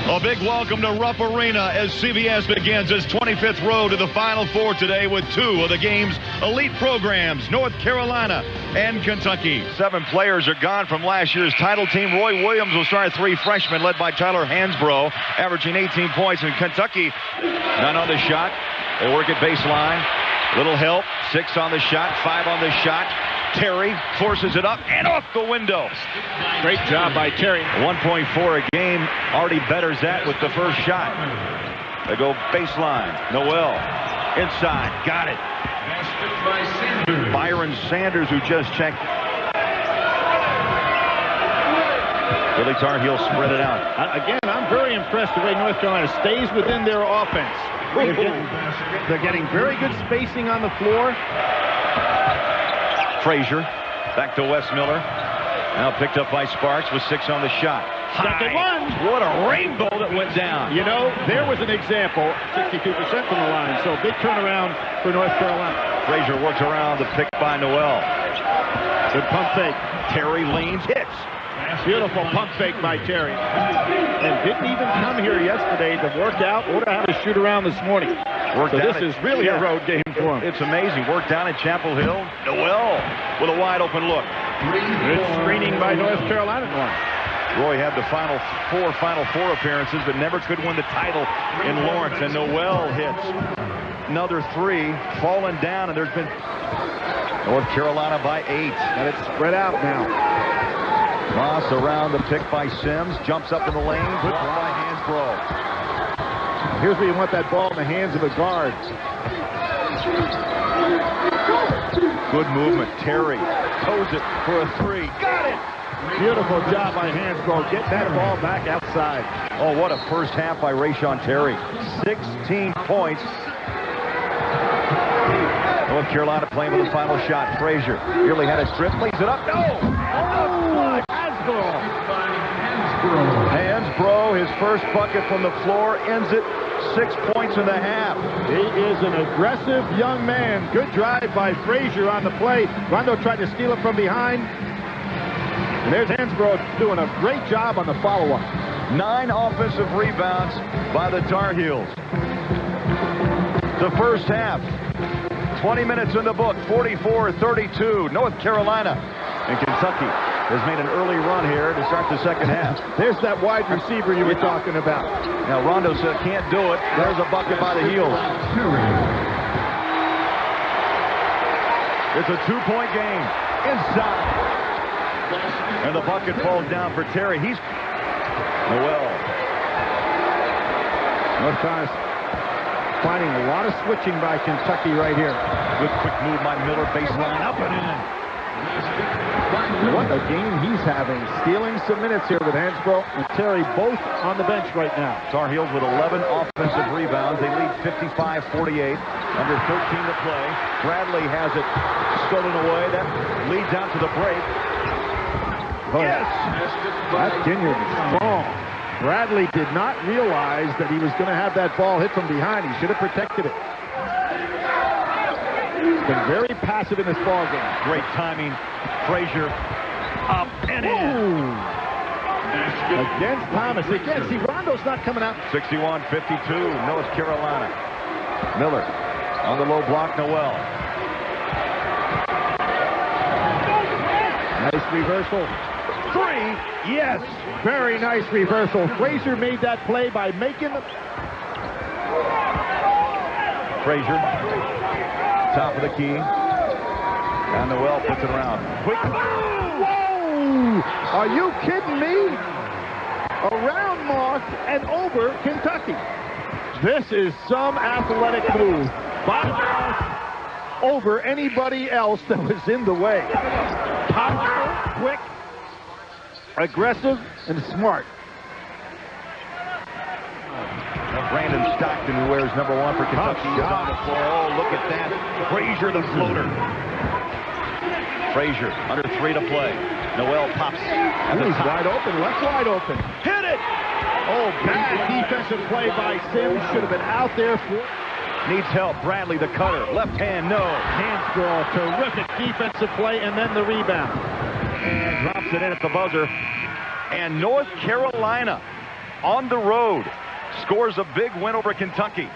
A big welcome to Rupp Arena as CBS begins its 25th road to the Final Four today with two of the game's elite programs, North Carolina and Kentucky. 7 players are gone from last year's title team. Roy Williams will start 3 freshmen led by Tyler Hansbrough, averaging 18 points. In Kentucky, none on the shot. They work at baseline. Little help. 6 on the shot, 5 on the shot. Terry forces it up and off the window. Great job by Terry. 1.4 a game already betters that with the first shot. They go baseline. Noel inside. Got it. Byron Sanders, who just checked. Billy Tar Heels spread it out. Again, I'm very impressed the way North Carolina stays within their offense. They're getting very good spacing on the floor. Frazier back to Wes Miller. Now picked up by Sparks with 6 on the shot. Second one. What a rainbow that went down. You know, there was an example. 62% from the line. So big turnaround for North Carolina. Frazier works around the pick by Noel. Good pump fake. Terry leans, hits. Beautiful pump fake by Terry. And didn't even come here yesterday to work out or to have a shoot around this morning. So this is really a road game for him. It's amazing. Work down at Chapel Hill. Noel with a wide open look. Good screening by North Carolina. Roy had the Final Four appearances, but never could win the title in Lawrence. And Noel hits another 3, falling down, and there's been North Carolina by 8. And it's spread out now. Moss around the pick by Sims, jumps up in the lane, good by Hansbrough. Here's where you want that ball in the hands of a guard. Good movement. Terry toes it for a 3. Got it! Beautiful job by Hansbrough. Get that ball back outside. Oh, what a first half by Reyshawn Terry. 16 points. North Carolina playing with the final shot. Frazier nearly had a strip, leaves it up. No! Oh, Hansbrough, his first bucket from the floor, ends it 6 points and a half. He is an aggressive young man. Good drive by Frazier on the play. Rondo tried to steal it from behind. And there's Hansbrough doing a great job on the follow-up. 9 offensive rebounds by the Tar Heels. The first half. 20 minutes in the book. 44-32. North Carolina and Kentucky has made an early run here to start the second half. There's that wide receiver you were talking about. Now Rondo said can't do it. There's a bucket by the Heels. It's a 2-point game. Inside. And the bucket falls down for Terry. He's Noel. North Carolina's finding a lot of switching by Kentucky right here. Good quick move by Miller, baseline up and in. What a game he's having. Stealing some minutes here with Hansbrough and Terry both on the bench right now. Tar Heels with 11 offensive rebounds. They lead 55-48. Under 13 to play. Bradley has it stolen away. That leads out to the break. Yes! That Ginyard is strong. Bradley did not realize that he was going to have that ball hit from behind. He should have protected it. He's been very passive in this ball game. Great timing. Frazier up and in. Against Thomas. Again, see, Rondo's not coming out. 61-52, North Carolina. Miller on the low block, Noel. Nice reversal. 3, yes, very nice reversal. Frazier made that play by making the... Frazier, top of the key. And Noel puts it around. Quick. Whoa! Are you kidding me? Around Moss and over Kentucky. This is some athletic move by Moss over anybody else that was in the way. Powerful, quick, aggressive, and smart. Brandon Stockton, who wears number 1 for Kentucky, is on the floor. Oh, look at that. Frazier, the floater. Frazier, under 3 to play. Noel pops. He's wide open, left wide open. Hit it! Oh, bad defensive play by Sims. Should have been out there for... Needs help. Bradley, the cutter. Left hand, no. Hansbrough, terrific defensive play, and then the rebound. And drops it in at the buzzer. And North Carolina on the road scores a big win over Kentucky.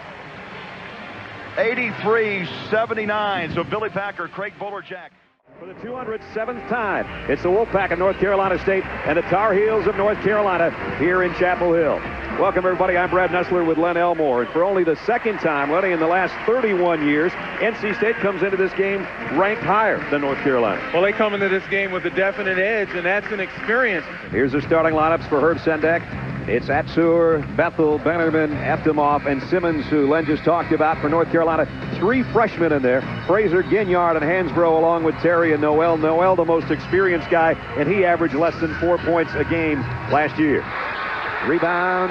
83-79. So Billy Packer, Craig Bolerjack. For the 207th time, it's the Wolfpack of North Carolina State and the Tar Heels of North Carolina here in Chapel Hill. Welcome, everybody. I'm Brad Nessler with Len Elmore. And for only the second time, Lenny, in the last 31 years, NC State comes into this game ranked higher than North Carolina. Well, they come into this game with a definite edge, and that's an experience. Here's the starting lineups for Herb Sendek. It's Atsur, Bethel, Bennerman, Eftimov, and Simmons, who Len just talked about for North Carolina. 3 freshmen in there, Fraser, Ginyard, and Hansbrough, along with Terry and Noel. Noel, the most experienced guy, and he averaged less than 4 points a game last year. Rebound,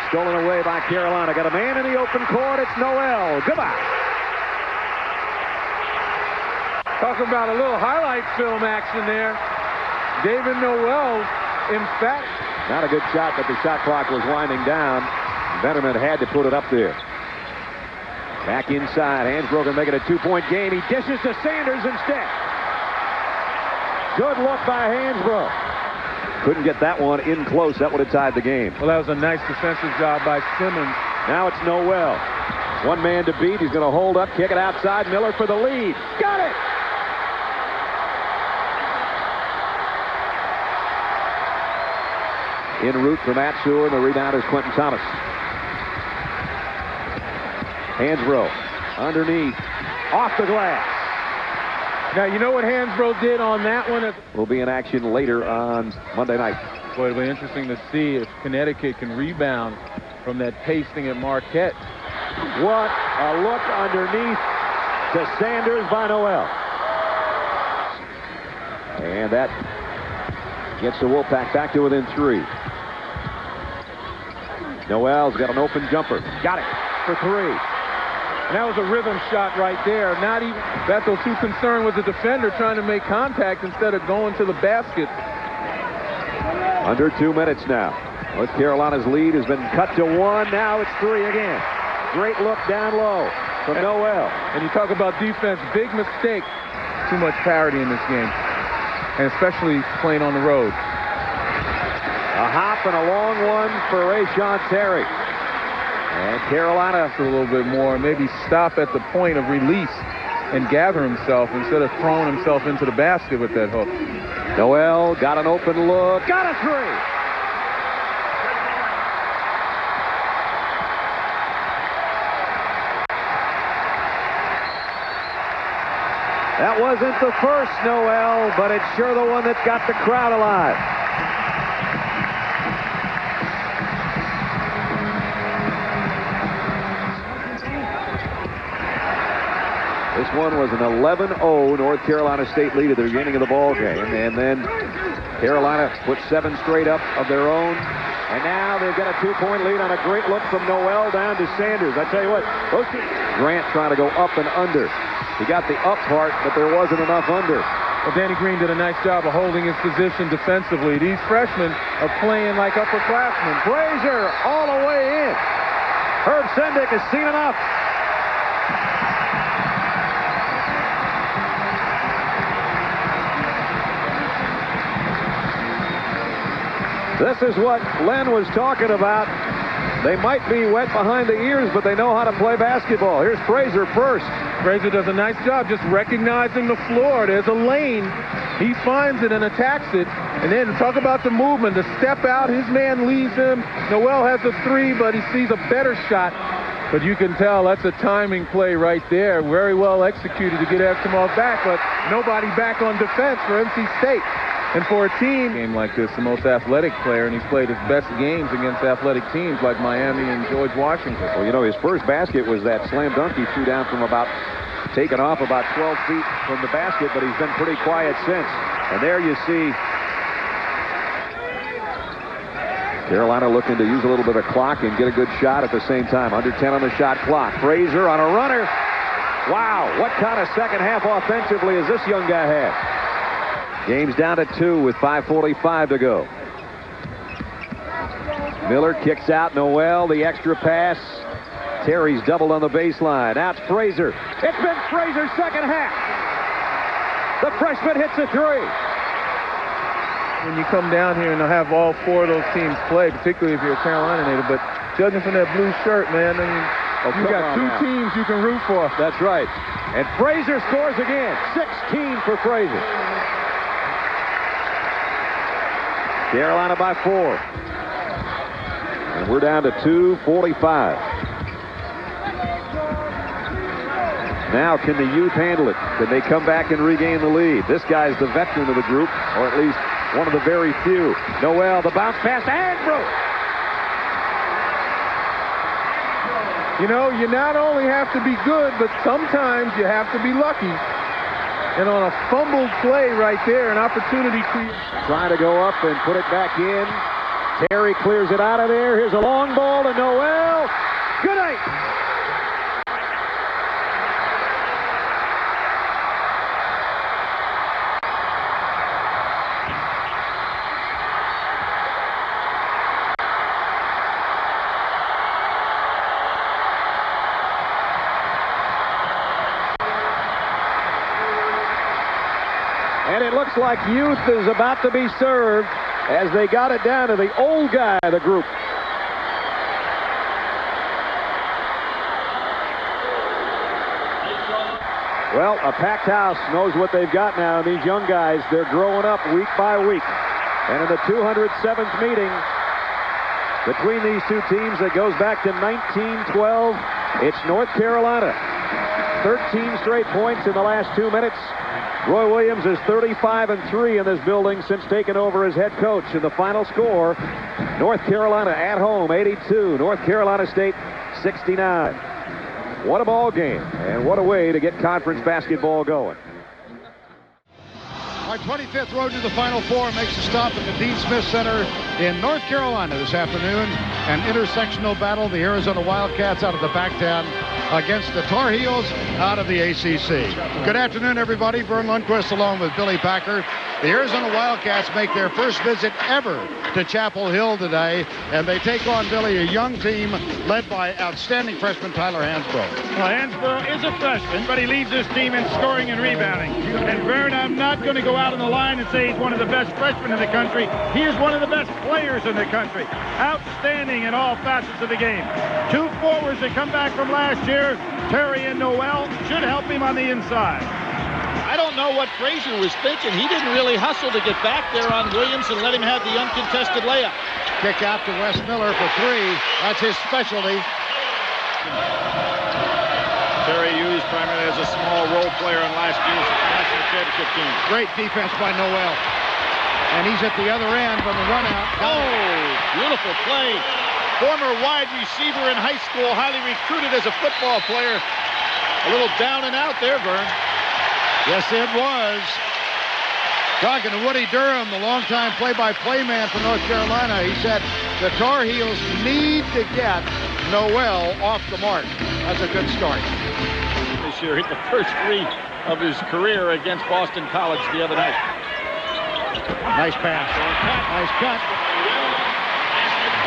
stolen away by Carolina. Got a man in the open court. It's Noel. Goodbye. Talking about a little highlight film action there. David Noel, in fact. Not a good shot, but the shot clock was winding down. Bennerman had to put it up there. Back inside. Hansbrough can make it a 2-point game. He dishes to Sanders instead. Good look by Hansbrough. Couldn't get that one in close. That would have tied the game. Well, that was a nice defensive job by Simmons. Now it's Noel. One man to beat. He's going to hold up, kick it outside. Miller for the lead. Got it! En route from Atsur, and the rebound is Quentin Thomas. Hansbrough underneath, off the glass. Now, you know what Hansbrough did on that one? Will be in action later on Monday night. Boy, it'll be interesting to see if Connecticut can rebound from that pasting at Marquette. What a look underneath to Sanders by Noel. And that gets the Wolfpack back to within 3. Noel's got an open jumper. Got it for 3. And that was a rhythm shot right there. Not even Bethel too concerned with the defender trying to make contact instead of going to the basket. Under 2 minutes now. North Carolina's lead has been cut to 1. Now it's 3 again. Great look down low from Noel. And you talk about defense, big mistake. Too much parity in this game, and especially playing on the road. A hop and a long one for Reyshawn Terry. And Carolina a little bit more, maybe stop at the point of release and gather himself instead of throwing himself into the basket with that hook. Noel got an open look, got a 3. That wasn't the first Noel, but it's sure the one that's got the crowd alive. This one was an 11-0 North Carolina State lead at the beginning of the ball game, and then Carolina put 7 straight up of their own, and now they've got a 2-point lead on a great look from Noel down to Sanders. I tell you what, Grant trying to go up and under. He got the up part, but there wasn't enough under. Well, Danny Green did a nice job of holding his position defensively. These freshmen are playing like upperclassmen. Fraser all the way in. Herb Sendek has seen enough. This is what Len was talking about. They might be wet behind the ears, but they know how to play basketball. Here's Fraser first. Fraser does a nice job just recognizing the floor. There's a lane. He finds it and attacks it. And then talk about the movement, the step out. His man leaves him. Noel has a 3, but he sees a better shot. But you can tell that's a timing play right there. Very well executed to get Eftimov back, but nobody back on defense for NC State. And for a game like this, the most athletic player, and he's played his best games against athletic teams like Miami and George Washington. Well, you know, his first basket was that slam dunk he threw down from taken off about 12 feet from the basket, but he's been pretty quiet since. And there you see Carolina looking to use a little bit of clock and get a good shot at the same time. Under 10 on the shot clock. Fraser on a runner. Wow, what kind of second half offensively has this young guy had? Game's down to 2 with 5:45 to go. Miller kicks out. Noel, the extra pass. Terry's doubled on the baseline. Now it's Fraser. It's been Fraser's second half. The freshman hits a 3. when you come down here and have all four of those teams play, particularly if you're a Carolina native. But judging from that blue shirt, man, I mean, you got two teams you can root for. That's right. And Frazier scores again. 16 for Frazier. Carolina by 4. And we're down to 2:45. Now, can the youth handle it? Can they come back and regain the lead? This guy's the veteran of the group, or at least one of the very few. Noel, the bounce pass to Hansbrough. You know, you not only have to be good, but sometimes you have to be lucky. And on a fumbled play right there, an opportunity created. Trying to go up and put it back in. Terry clears it out of there. Here's a long ball to Noel. Good night. And it looks like youth is about to be served as they got it down to the old guy of the group. Well, a packed house knows what they've got now. These young guys, they're growing up week by week. And in the 207th meeting between these two teams that goes back to 1912, it's North Carolina. 13 straight points in the last 2 minutes. Roy Williams is 35-3 in this building since taking over as head coach. And the final score, North Carolina at home, 82. North Carolina State, 69. What a ball game, and what a way to get conference basketball going. Our 25th road to the Final Four makes a stop at the Dean Smith Center in North Carolina this afternoon. An intersectional battle, the Arizona Wildcats out of the Pac-10 against the Tar Heels out of the ACC. Good afternoon, everybody. Vern Lundquist along with Billy Packer. The Arizona Wildcats make their first visit ever to Chapel Hill today, and they take on, Billy, a young team led by outstanding freshman Tyler Hansbrough. Well, Hansbrough is a freshman, but he leads this team in scoring and rebounding. And Vern, I'm not going to go out on the line and say he's one of the best freshmen in the country. He is one of the best players in the country. Outstanding in all facets of the game. Two forwards that come back from last year, Terry and Noel, should help him on the inside. I don't know what Frazier was thinking. He didn't really hustle to get back there on Williams and let him have the uncontested layup. Kick out to Wes Miller for three. That's his specialty. Terry used primarily as a small role player on last year's national championship team. Great defense by Noel. And he's at the other end from the run out. Oh, beautiful play. Former wide receiver in high school, highly recruited as a football player. A little down and out there, Vern. Yes, it was. Talking to Woody Durham, the longtime play-by-play man for North Carolina, he said the Tar Heels need to get Noel off the mark. That's a good start. This year hit the first three of his career against Boston College the other night. Nice pass. Nice cut.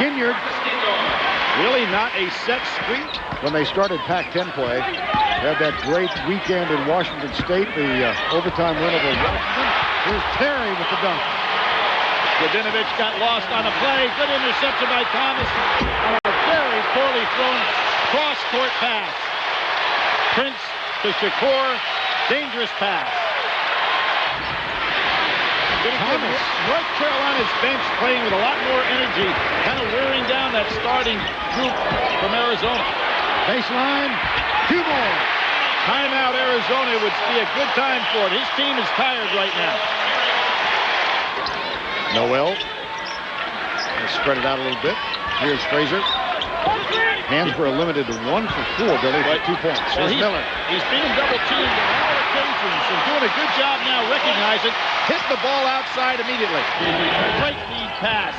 Ginyard. Really not a set streak. When they started Pac-10 play, they had that great weekend in Washington State, the overtime win over Washington. Here's Terry with the dunk. Godinovich got lost on a play. Good interception by Thomas on a very poorly thrown cross-court pass. Prince to Shakur. Dangerous pass. Thomas. North Carolina's bench playing with a lot more energy, kind of wearing down that starting group from Arizona. Baseline, two more. Timeout Arizona would be a good time for it. His team is tired right now. Noel. Let's spread it out a little bit. Here's Frazier. Hansbrough limited to 1 for 4, Billy, for 2 points. Well, Here's Miller. He's being double-teamed on all occasions and doing a good job now recognizing, hit the ball outside immediately. Great lead pass.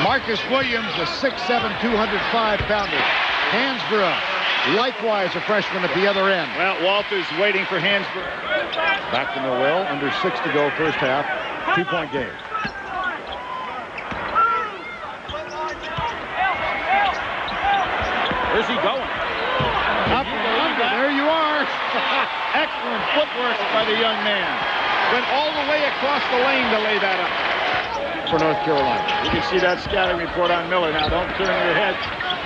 Marcus Williams, a 6'7", 205-pounder. Hansbrough, likewise a freshman at the other end. Well, Walter's waiting for Hansbrough. Back to Noel, under 6 to go first half. 2-point game. Where's he going? Up and under. There you are. Excellent footwork by the young man. Went all the way across the lane to lay that up. for North Carolina. You can see that scouting report on Miller. Now, don't turn your head.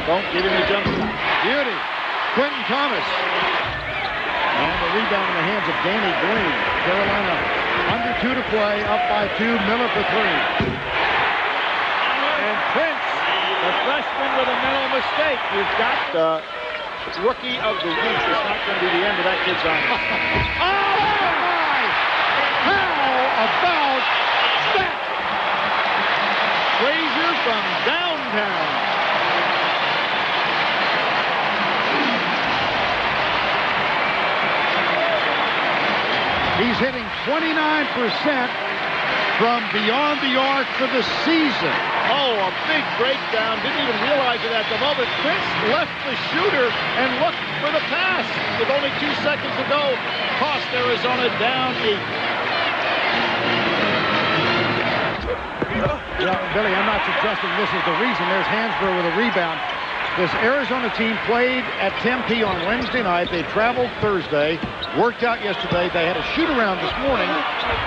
Don't give him the jump shot. Beauty. Quentin Thomas. And the rebound in the hands of Danny Green. Carolina under 2 to play, up by 2. Miller for 3. And Prince, the freshman with a mental mistake. You've got the rookie of the week. It's not going to be the end of that kid's life. Oh, my! How about that? Frazier from downtown. He's hitting 29% from beyond the arc for the season. Oh, a big breakdown. Didn't even realize it at the moment. Prince left the shooter and looked for the pass. With only 2 seconds to go, cost Arizona down 8. Yeah, Billy, I'm not suggesting this is the reason. There's Hansbrough with a rebound. This Arizona team played at Tempe on Wednesday night. They traveled Thursday, worked out yesterday. They had a shoot-around this morning,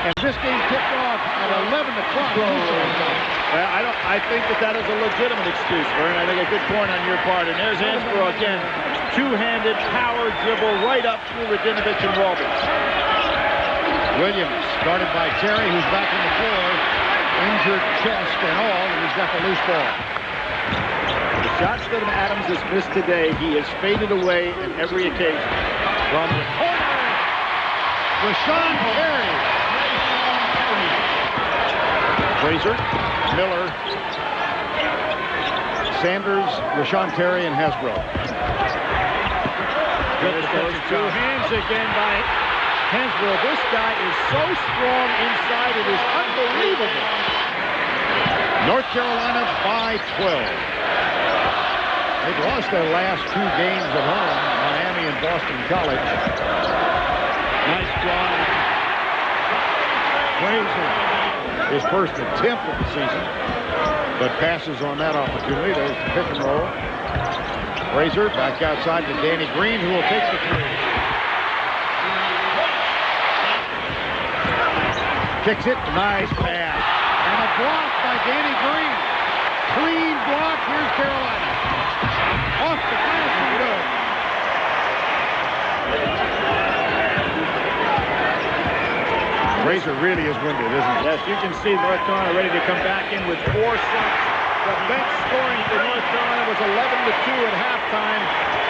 and this game kicked off at 11 o'clock. I think that is a legitimate excuse, Vern. I think a good point on your part. And there's Hansbrough again. Two-handed power dribble right up through Radinovich and Walters. Williams started by Terry, who's back on the floor. Injured chest and all, and he's got the loose ball. The shots that Adams has missed today, he has faded away on every occasion. From the corner, Reyshawn Terry. Frazier, Miller, Sanders, Reyshawn Terry, and Hansbrough. Good those two hands again by Hansbrough. This guy is so strong inside, it is unbelievable. North Carolina by 12. They've lost their last 2 games at home, Miami and Boston College. Nice drive. Frazier, his first attempt of the season, but passes on that opportunity. There's the pick and roll. Frazier back outside to Danny Green, who will take the 3. Kicks it, nice pass. And a block by Danny Green. Clean block, here's Carolina. Off the glass and good. Frazier really is winded, isn't he? Yes, you can see North Carolina ready to come back in with 4 shots. The bench scoring for North Carolina was 11-2 at halftime,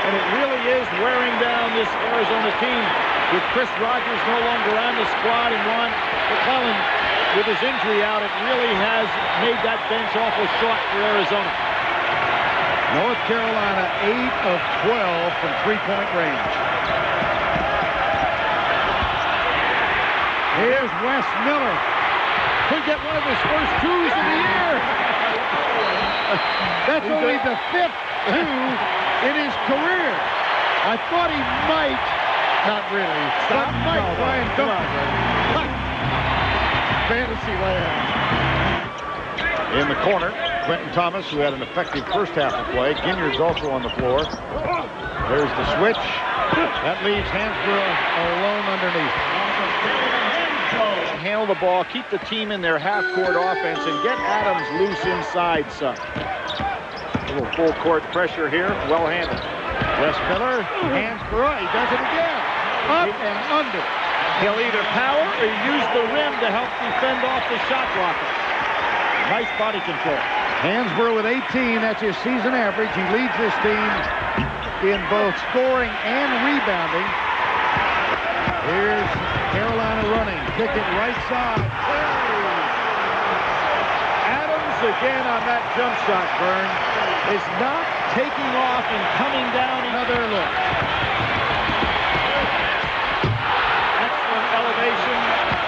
and it really is wearing down this Arizona team. With Chris Rogers no longer on the squad and Ron McClellan with his injury out, it really has made that bench awful short for Arizona. North Carolina 8 of 12 from 3-point range. Here's Wes Miller. Could get one of his first 2s of the year. That's only the 5th 2 in his career. I thought he might, not really, but might try and dunk it. Fantasy layup. In the corner, Quentin Thomas, who had an effective first half of play. Ginyard's also on the floor. There's the switch. That leaves Hansbrough alone underneath. Handle the ball, keep the team in their half-court offense, and get Adams loose inside some. A little full-court pressure here, well handled. Wes Miller, Hansbrough, he does it again. Up and under. He'll either power or use the rim to help defend off the shot blocker. Nice body control. Hansbrough with 18, that's his season average. He leads this team in both scoring and rebounding. Here's Carolina running. Kick it right side. Adams again on that jump shot, Vern, is not taking off and coming down. Another look. Excellent elevation.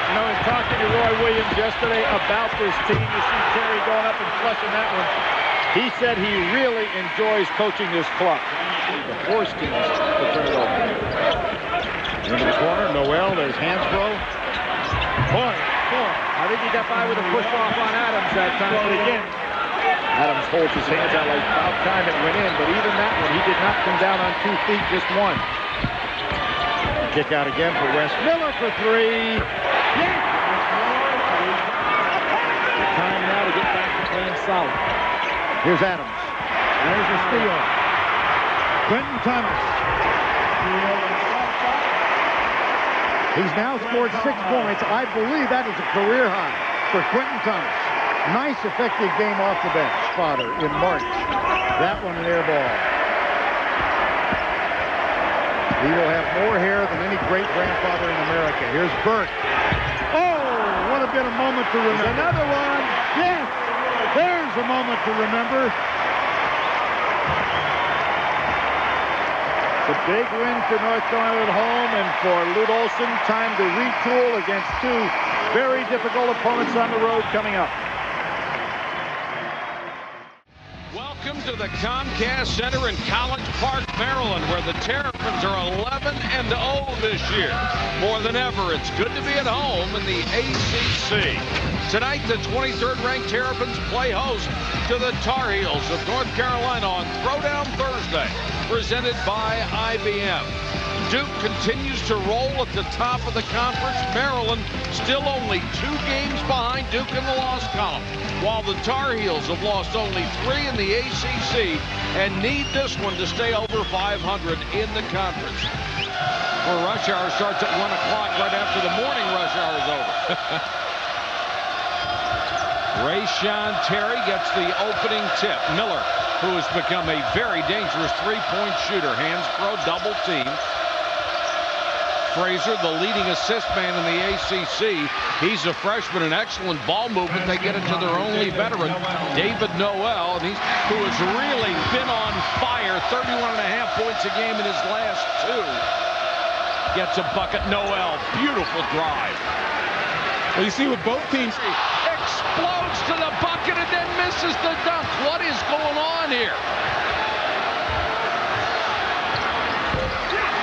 You know, in talking to Roy Williams yesterday about this team, you see Terry going up and flushing that one. He said he really enjoys coaching this club. The force teams to turn it over. Into the corner, Noel, there's Hansbrough. Boy. I think he got by with a push-off on Adams that time, but again, Adams holds his hands out like about time it went in, but even that one, he did not come down on 2 feet, just one. Kick out again for Wes Miller for 3. Time now to South. Here's Adams. There's a steal. Quentin Thomas. He's now scored 6 points. I believe that is a career high for Quentin Thomas. Nice, effective game off the bench. Spotter in March. That one an air ball. He will have more hair than any great-grandfather in America. Here's Burke. Oh, what a bit of moment to remember. There's another one. Yes, there's a moment to remember. The big win for North Carolina at home, and for Lute Olson, time to retool against 2 very difficult opponents on the road coming up. Welcome to the Comcast Center in College Park, Maryland, where the Terrapins are 11-0 this year. More than ever, it's good to be at home in the ACC. Tonight, the 23rd-ranked Terrapins play host to the Tar Heels of North Carolina on Throwdown Thursday, presented by IBM. Duke continues to roll at the top of the conference. Maryland still only 2 games behind Duke in the loss column, while the Tar Heels have lost only 3 in the ACC and need this one to stay over 500 in the conference. Well, rush hour starts at 1 o'clock right after the morning rush hour is over. Reyshawn Terry gets the opening tip. Miller, who has become a very dangerous 3-point shooter. Hansbrough double team. Frazier, the leading assist man in the ACC. He's a freshman, an excellent ball movement. They get it to their only veteran, David Noel, and who has really been on fire. 31.5 points a game in his last 2. Gets a bucket. Noel, beautiful drive. Well, you see with both teams, explodes to the bucket and then misses the dunk. What is going on here?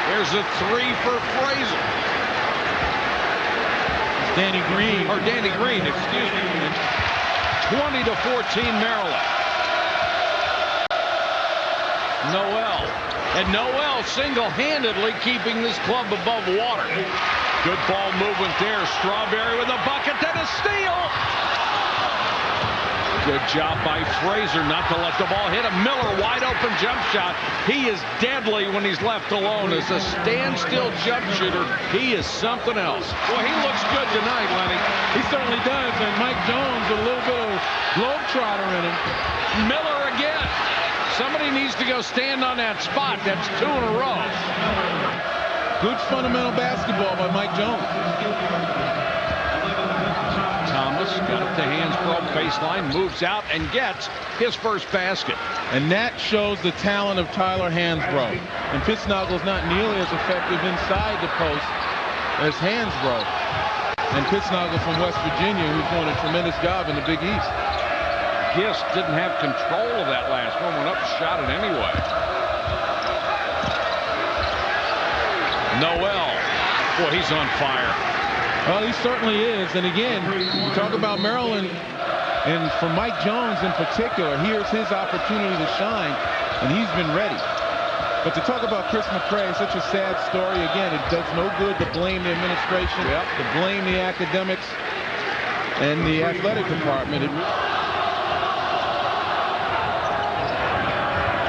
There's a 3 for Frazier. Danny Green, excuse me. 20-14 Maryland. Noel single-handedly keeping this club above water. Good ball movement there. Strawberry with a bucket, then a steal. Good job by Frazier not to let the ball hit a Miller wide open jump shot. He is deadly when he's left alone. As a standstill jump shooter, he is something else. Boy, he looks good tonight, Lenny. he certainly does, and Mike Jones a little bit of globetrotter in him. Miller again. Somebody needs to go stand on that spot. That's 2 in a row. Good fundamental basketball by Mike Jones. Thomas got up to Hansbrough baseline, moves out and gets his first basket. And that shows the talent of Tyler Hansbrough. And Pittsnoggle's not nearly as effective inside the post as Hansbrough. And Pittsnogle from West Virginia, who's doing a tremendous job in the Big East. Gist didn't have control of that last one, went up, shot it anyway. Noel, boy, he's on fire. Well, he certainly is. And again, you talk about Maryland, and for Mike Jones in particular, here's his opportunity to shine, and he's been ready. But to talk about Chris McCray, such a sad story. Again, it does no good to blame the administration, to blame the academics and the athletic department.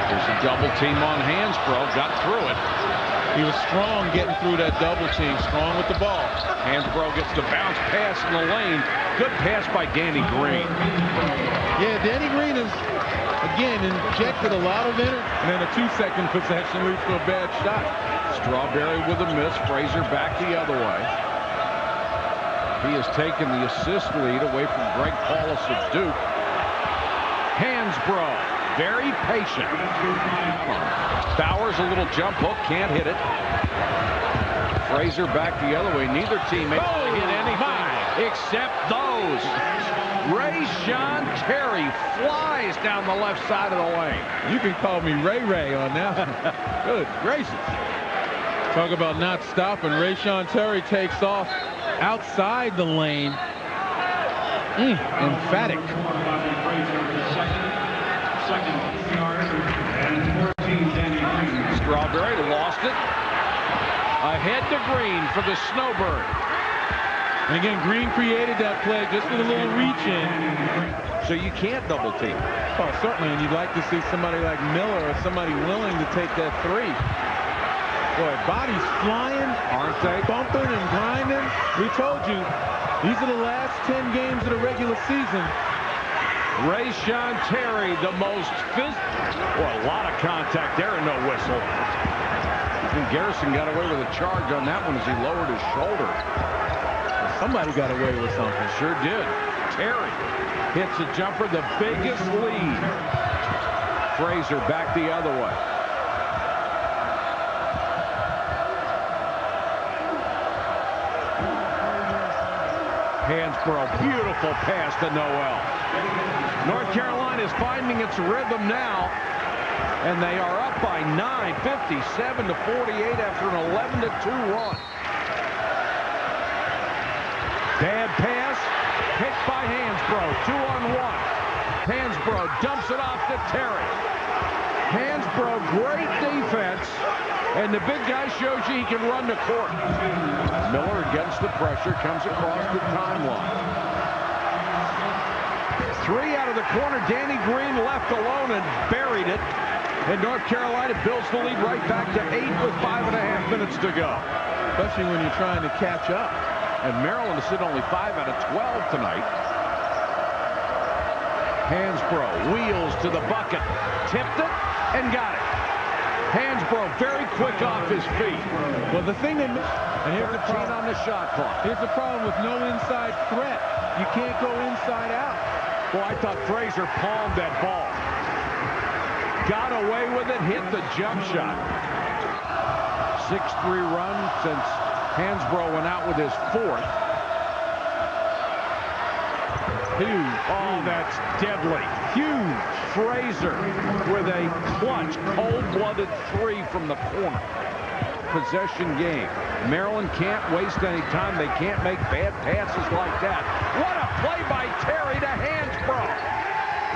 There's a double team on Hansbrough, got through it. He was strong getting through that double team, strong with the ball. Hansbrough gets the bounce pass in the lane. Good pass by Danny Green. Yeah, Danny Green has, again, injected a lot of energy. And then a 2-second possession leads to a bad shot. Strawberry with a miss. Frazier back the other way. He has taken the assist lead away from Greg Paulus of Duke. Hansbrough. Very patient. Bowers a little jump hook, can't hit it. Frazier back the other way. Neither team able to hit anything except those. Reyshawn Terry flies down the left side of the lane. You can call me Ray on that. Good gracious. Talk about not stopping. Reyshawn Terry takes off outside the lane. Emphatic. Strawberry lost it. Ahead to Green for the Snowbird. And again, Green created that play just with a little reach in. So you can't double team. Oh, certainly, and you'd like to see somebody like Miller or somebody willing to take that three. Boy, bodies flying, Aren't they? bumping and grinding. We told you, these are the last 10 games of the regular season. Reyshawn Terry, the most physical. Well, a lot of contact there and no whistle. And Garrison got away with a charge on that one as he lowered his shoulder. Somebody got away with something. Sure did. Terry hits a jumper, the biggest lead. Frazier back the other way. Hansbrough, beautiful pass to Noel. North Carolina is finding its rhythm now, and they are up by 9, 57-48 after an 11-2 run. Bad pass, hit by Hansbrough, 2-on-1. Hansbrough dumps it off to Terry. Hansbrough, great defense, and the big guy shows you he can run the court. Miller against the pressure, comes across the timeline. 3 out of the corner. Danny Green left alone and buried it. And North Carolina builds the lead right back to 8 with 5.5 minutes to go. Especially when you're trying to catch up. And Maryland is sitting only 5 out of 12 tonight. Hansbrough wheels to the bucket, tipped it, and got it. Hansbrough very quick off his feet. Well, the thing that... And here's the problem on the shot clock. Here's the problem with no inside threat. You can't go inside out. Well, I thought Frazier palmed that ball. Got away with it, hit the jump shot. 6-3 run since Hansbrough went out with his 4th. Huge. Oh, that's deadly. Huge. Frazier with a clutch, cold-blooded 3 from the corner. Possession game. Maryland can't waste any time. They can't make bad passes like that. What a play by Terry to Hansbrough.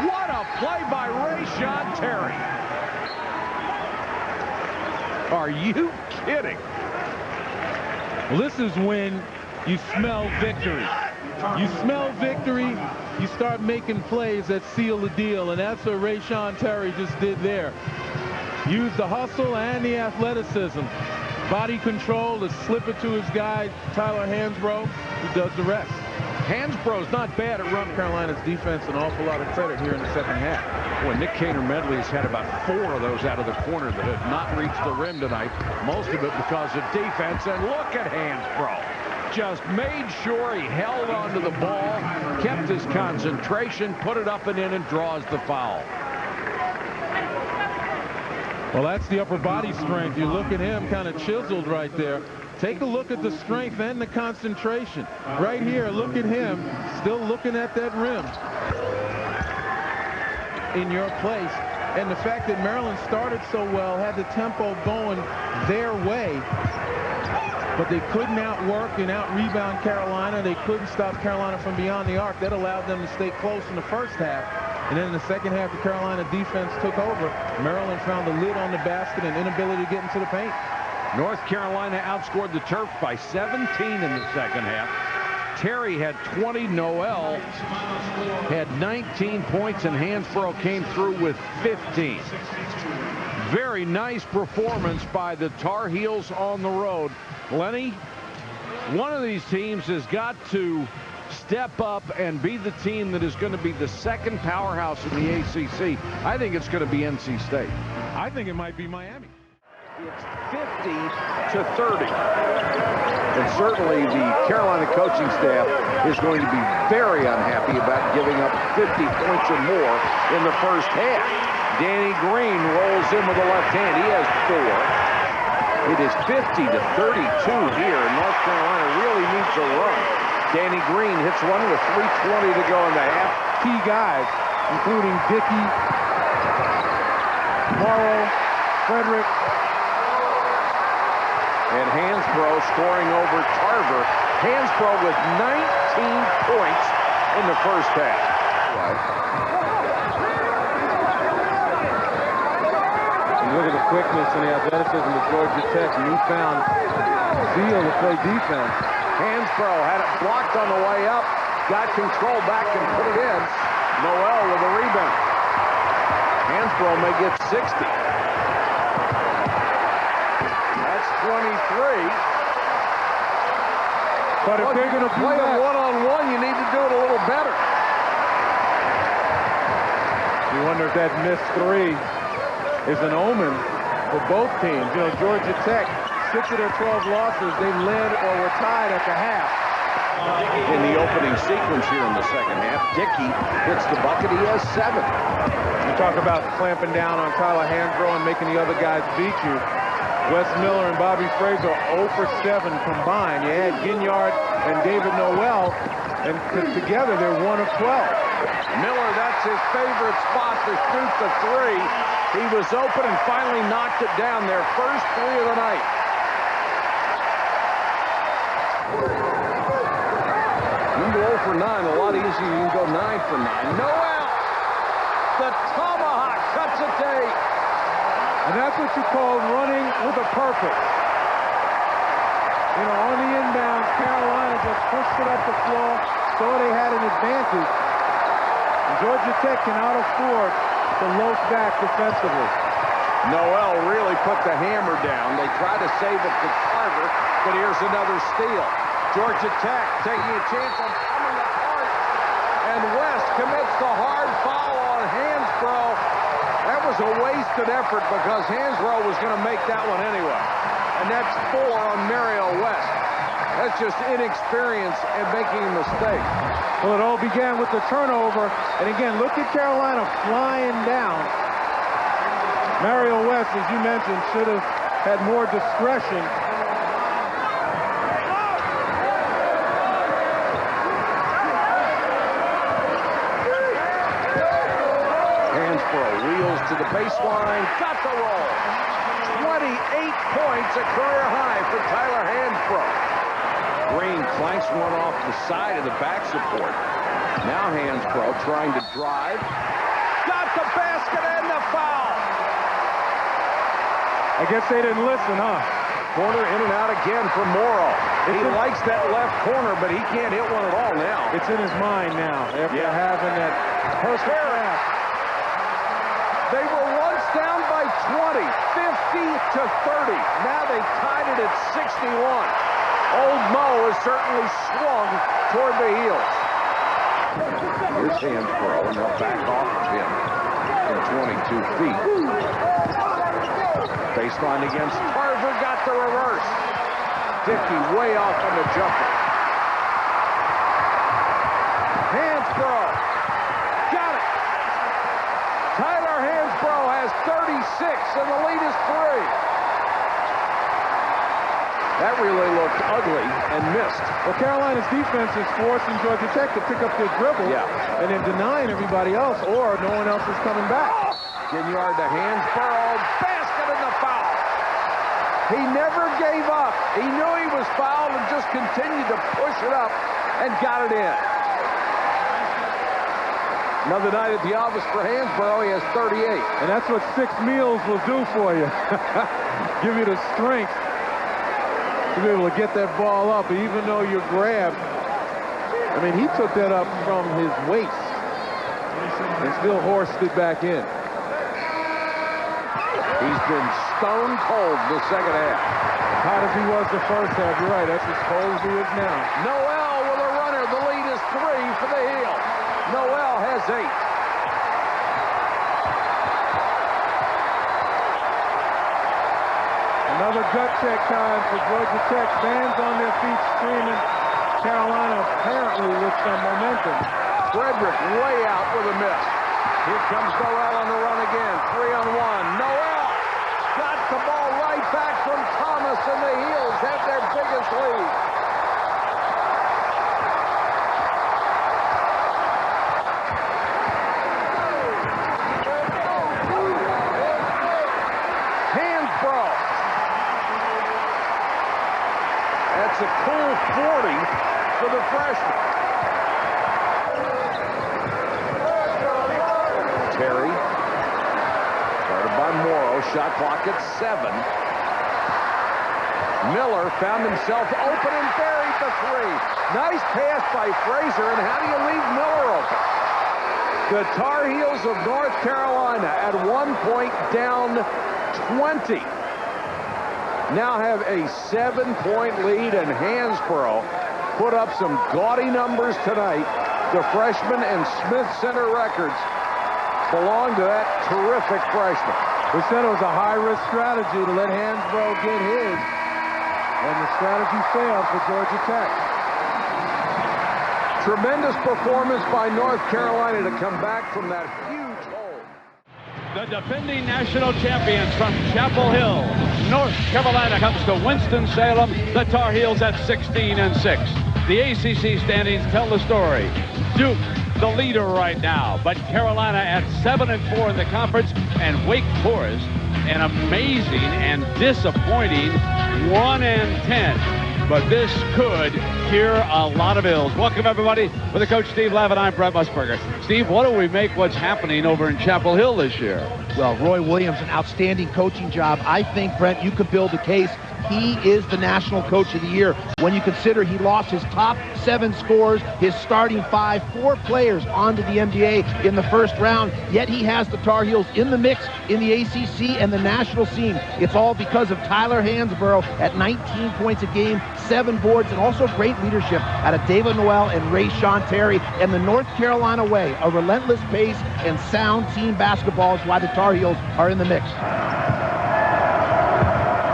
What a play by Reyshawn Terry. Are you kidding? Well, this is when you smell victory. You smell victory, you start making plays that seal the deal, and that's what Reyshawn Terry just did there. Used the hustle and the athleticism. Body control to slip it to his guy, Tyler Hansbrough, who does the rest. Hansbrough's not bad at running. Carolina's defense an awful lot of credit here in the second half. Well, Nick Kaner-Medley's had about 4 of those out of the corner that have not reached the rim tonight. Most of it because of defense. And look at Hansbrough. Just made sure he held onto the ball, kept his concentration, put it up and in, and draws the foul. Well, that's the upper body strength. You look at him kind of chiseled right there. Take a look at the strength and the concentration. Right here, look at him, still looking at that rim in your place. And the fact that Maryland started so well, had the tempo going their way, but they couldn't outwork and out-rebound Carolina. They couldn't stop Carolina from beyond the arc. That allowed them to stay close in the first half. And then in the second half, the Carolina defense took over. Maryland found the lid on the basket and inability to get into the paint. North Carolina outscored the Terps by 17 in the second half. Terry had 20. Noel had 19 points, and Hansbrough came through with 15. Very nice performance by the Tar Heels on the road. Lenny, one of these teams has got to step up and be the team that is going to be the second powerhouse in the ACC. I think it's going to be NC State. I think it might be Miami. It's 50-30. And certainly the Carolina coaching staff is going to be very unhappy about giving up 50 points or more in the first half. Danny Green rolls in with the left hand. He has 4. It is 50-32 here. North Carolina really needs a run. Danny Green hits one with 3:20 to go in the half. Key guys, including Dickey, Morrow, Frederick. And Hansbrough scoring over Tarver. Hansbrough with 19 points in the first half. And look at the quickness and the athleticism of Georgia Tech. Newfound zeal to play defense. Hansbrough had it blocked on the way up, got control back and put it in. Noel with a rebound. Hansbrough may get 60. That's 23. But if they're going to play a one-on-one, you need to do it a little better. You wonder if that missed three is an omen for both teams. You know, Georgia Tech, 6 of their 12 losses, they led or were tied at the half. In the opening sequence here in the second half, Dickey hits the bucket. He has 7. You talk about clamping down on Tyler Hansbrough and making the other guys beat you. Wes Miller and Bobby Fraser 0 for 7 combined. You add Ginyard and David Noel, and together they're 1 of 12. Miller, that's his favorite spot to shoot the 3. He was open and finally knocked it down. Their first 3 of the night. You can go 0 for 9 a lot easier. You can go 9 for 9. Noel, the tomahawk cuts it to 8. And that's what you call running with a purpose. You know, on the inbound, Carolina just pushed it up the floor, so they had an advantage. And Georgia Tech cannot afford to loaf back defensively. Noel really put the hammer down. They tried to save it to Carver, but here's another steal. Georgia Tech taking a chance on coming apart. And West commits the hard foul on Hansbrough. That was a wasted effort because Hansbrough was going to make that one anyway. And that's 4 on Mario West. That's just inexperience and making a mistake. Well, it all began with the turnover. And again, look at Carolina flying down. Mario West, as you mentioned, should have had more discretion. Wheels to the baseline, got the roll. 28 points, a career high for Tyler Hansbrough. Green clanks one off the side of the back support. Now Hansbrough trying to drive. Got the basket and the foul. I guess they didn't listen, huh? Corner in and out again for Morrow. He likes that left corner, but he can't hit one at all now. It's in his mind now after having that perfect pass. They were once down by 20, 50 to 30. Now they tied it at 61. Old Mo has certainly swung toward the heels. Here's Hansbrough, and they'll back off of him from 22 feet. Baseline against Carver, got the reverse. Dickey way off on the jumper. Hansbrough. Got it. Tyler Hansbrough has 36, and the lead is 3. That really looked ugly and missed. Well, Carolina's defense is forcing Georgia Tech to pick up their dribble and then denying everybody else, or no one else is coming back. Ginyard to Hansbrough, basket and the foul. He never gave up. He knew he was fouled and just continued to push it up and got it in. Another night at the office for Hansbrough. He has 38. And that's what 6 meals will do for you. Give you the strength to be able to get that ball up, even though you're grabbed. I mean, he took that up from his waist and still horsed it back in. He's been stone cold the second half. Hot as he was the first half. You're right. That's as cold as he is now. Noel with a runner. The lead is 3 for the heel. Noel has 8. Another gut check time for Georgia Tech. Fans on their feet screaming. Carolina apparently with some momentum. Frederick way out with a miss. Here comes Noel on the run again. 3-on-1. Noel got the ball right back from Thomas, and the Heels have their biggest lead. Hansbrough. That's a cool 40 for the freshman. Terry, started by Morrow, shot clock at 7. Miller found himself open and buried the three. Nice pass by Frazier, and how do you leave Miller open? The Tar Heels of North Carolina at 1 point down 20. Now have a 7-point lead, and Hansbrough put up some gaudy numbers tonight. The freshman and Smith Center records belong to that terrific freshman. We said it was a high-risk strategy to let Hansbrough get his, and the strategy failed for Georgia Tech. Tremendous performance by North Carolina to come back from that huge hole. The defending national champions from Chapel Hill, North Carolina, comes to Winston-Salem. The Tar Heels at 16-6. The ACC standings tell the story. Duke, the leader right now, but Carolina at 7-4 in the conference, and Wake Forest, an amazing and disappointing 1-10. But this could cure a lot of ills. Welcome, everybody. With the coach, Steve Lavin, I'm Brett Musburger. Steve, what do we make what's happening over in Chapel Hill this year? Well, Roy Williams, an outstanding coaching job. I think, Brent, you could build a case. He is the National Coach of the Year when you consider he lost his top 7 scorers, his starting 4 players onto the NBA in the first round, yet he has the Tar Heels in the mix in the ACC and the national scene. It's all because of Tyler Hansbrough at 19 points a game, 7 boards, and also great leadership out of David Noel and Reyshawn Terry, and the North Carolina way, a relentless pace and sound team basketball is why the Tar Heels are in the mix.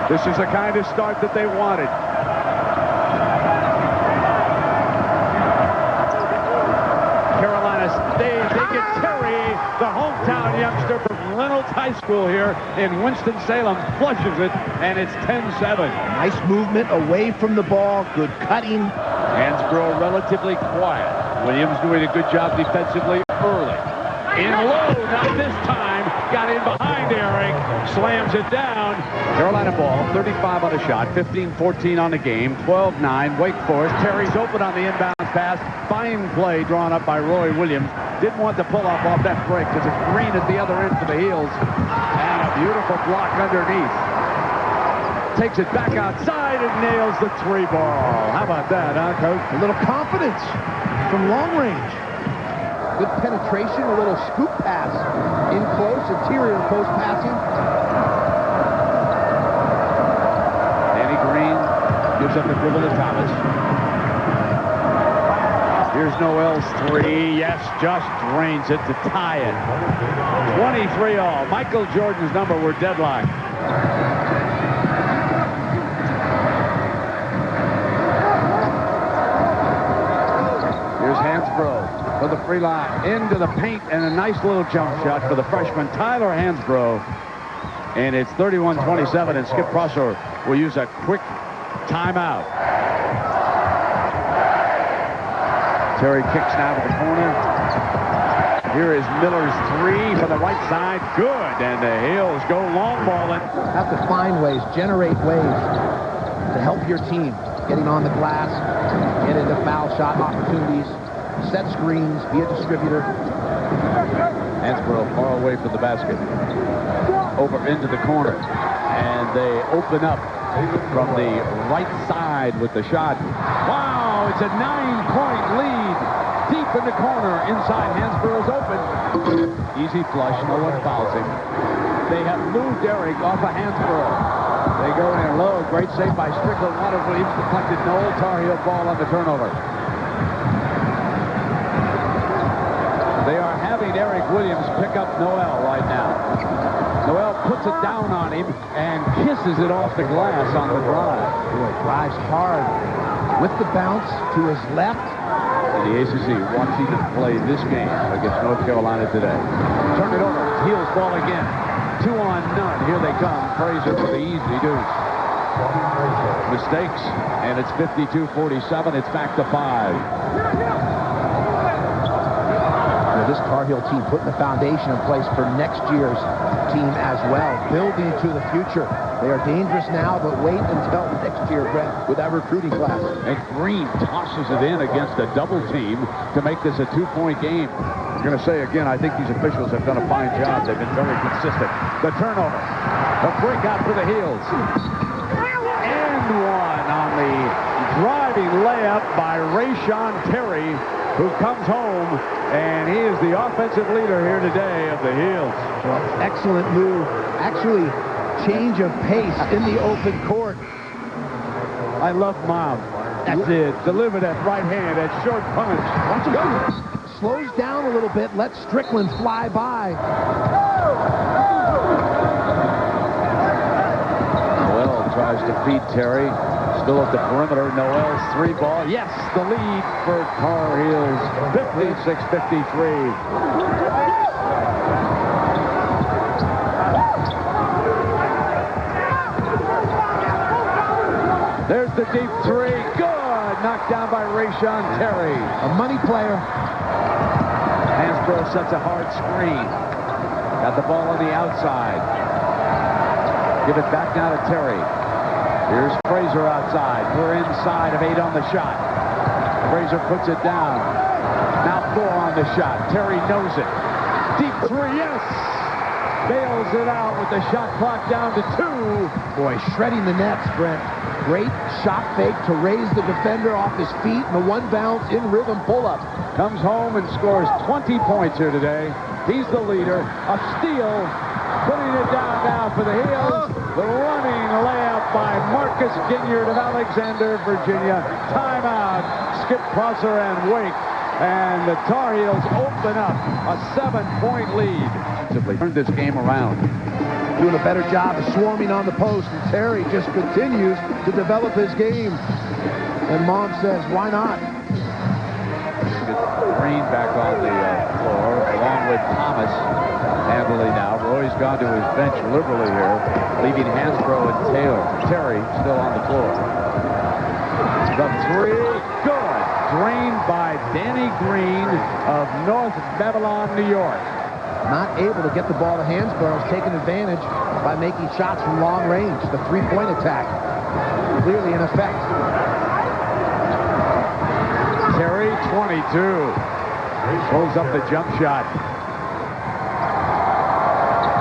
This is the kind of start that they wanted. Carolina, they get Terry, the hometown youngster from Reynolds High School here in Winston-Salem, flushes it, and it's 10-7. Nice movement away from the ball, good cutting. Hansbrough relatively quiet. Williams doing a good job defensively early. In low, not this time. Got in behind Eric, slams it down. Carolina ball, 35 on a shot, 15-14 on the game, 12-9. Wake Forest. Terry's open on the inbound pass. Fine play drawn up by Roy Williams. Didn't want to pull off that break because it's green at the other end for the Heels. And a beautiful block underneath. Takes it back outside and nails the 3 ball. How about that, huh, Coach? A little confidence from long range. Good penetration, a little scoop pass. In close, interior post passing. Danny Green gives up the dribble to Thomas. Here's Noel's 3. Yes, just drains it to tie it. 23 all. Michael Jordan's number were deadlocked. Here's Hansbrough for the free line, into the paint, and a nice little jump shot for the freshman Tyler Hansbrough. And it's 31-27, and Skip Prosser will use a quick timeout. Terry kicks now to the corner. Here is Miller's 3 for the right side. Good, and the Heels go long balling. Have to find ways, generate ways to help your team. Getting on the glass, get into foul shot opportunities, set screens, be a distributor. Hansbrough far away from the basket. Over into the corner. And they open up from the right side with the shot. Wow, it's a 9-point lead. Deep in the corner. Inside, Hansbrough's open. Easy flush, no one fouls him. They have moved Eric off of Hansbrough. They go in low. Great save by Strickland. Water Williams deflected. Noel. Tar Heel ball on the turnover. They are having Eric Williams pick up Noel right now. Noel puts it down on him and kisses it off the glass on the drive. Boy, drives hard with the bounce to his left. And the ACC watching him play this game against North Carolina today. Turn it over. Heels ball again. 2 on none. Here they come. Frazier for the easy deuce. Mistakes, and it's 52-47. It's back to 5. This Tar Heel team putting the foundation in place for next year's team as well, building to the future. They are dangerous now, but wait until next year, Brett, with that recruiting class. And Green tosses it in against a double team to make this a 2-point game. I'm going to say again, I think these officials have done a fine job. They've been very consistent. The turnover, the breakout for the Heels. And one on the driving layup by Reyshawn Terry, who comes home, and he is the offensive leader here today of the Heels. Well, excellent move. Actually, change of pace in the open court. I love Mom. That's it. Deliver that right hand, that short punch. Watch him. Slows down a little bit. Let Strickland fly by. Noel tries to feed Terry. Still at the perimeter. Noel's 3 ball. Yes, the lead for Tar Heels. 56-53. There's the deep 3. Good. Knocked down by Reyshawn Terry. A money player. Hansbrough sets a hard screen. Got the ball on the outside. Give it back now to Terry. Here's Frazier outside. We're inside of 8 on the shot. Frazier puts it down. Now 4 on the shot. Terry knows it. Deep 3, yes! Bails it out with the shot clock down to 2. Boy, shredding the nets, Brent. Great shot fake to raise the defender off his feet, and a one bounce in rhythm pull-up. Comes home and scores 20 points here today. He's the leader. A steal. Putting it down now for the Heels. The running layup by Marcus Ginyard of Alexander, Virginia. Timeout. Skip Prosser and Wake. And the Tar Heels open up a 7-point lead. Turned this game around. Doing a better job of swarming on the post, and Terry just continues to develop his game. And Mom says, why not? Green back on the floor, along with Thomas. Handily now. Roy's gone to his bench liberally here, leaving Hansbrough and Terry still on the floor. The 3, good. Drained by Danny Green of North Babylon, New York. Not able to get the ball to Hansbrough, taking advantage by making shots from long range. The 3-point attack clearly in effect. Terry, 22. Pulls up the jump shot.